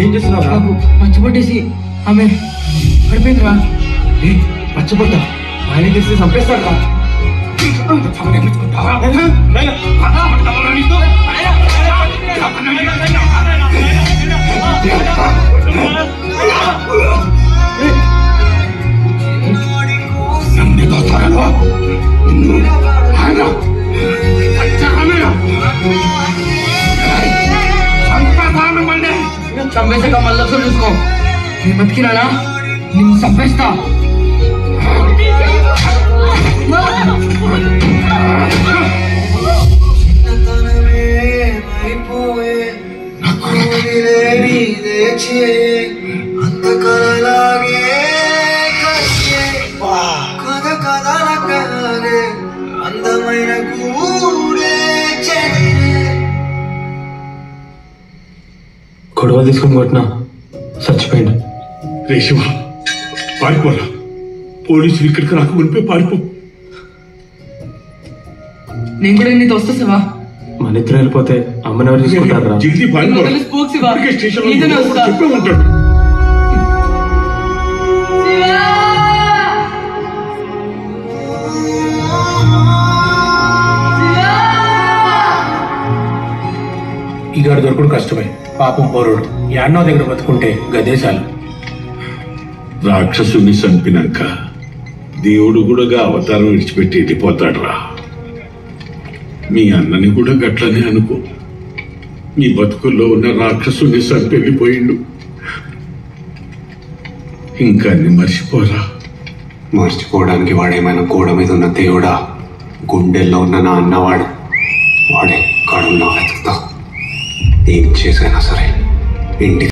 ఏం చేస్తున్నావు? నాకు పచ్చిపొట్టేసి ఆమె పడిపోయిందిరా. పచ్చబొట్ట ఆయన తెలిసి చంపేస్తాడు రా. చంపేసాక మళ్ళీ చూసుకో. నేను బతికినానా నిన్ను చంపేస్తా. అందమైన గొడవ తీసుకుని కొట్టినా చచ్చిపోయిండు. రేషివ పారిపోరా, పోలీసులు ఇక్కడికి రాకమునిపే పారిపో. నేను కూడా నీతో వస్తా శివా. మన ఇద్దరు వెళ్ళిపోతే అమ్మని ఎవరు తీసుకుంటారు రా. జల్దీ పారిపోరా. స్టేషన్ చెప్పే ఉంటాడు. ఈ గారు దొరకడు కష్టమే. పాపం పౌరుడు యాన్నో దగ్గర బతుకుంటే గదేశాలు. రాక్షసుని చంపినాక దేవుడు కూడా అవతారం విడిచిపెట్టి వెళ్ళిపోతాడు రా. మీ అన్నని కూడా గట్లనే అనుకో. మీ బతుకుల్లో ఉన్న రాక్షసుని చంపి వెళ్ళిపోయిండు. ఇంకా అన్ని మర్చిపోరా. మర్చిపోవడానికి వాడేమైనా గోడ మీద ఉన్న దేవుడా? గుండెల్లో ఉన్న నా అన్నవాడు వాడే కడున్నా వెతుకుతా. ఏం చేసైనా సరే ఇంటి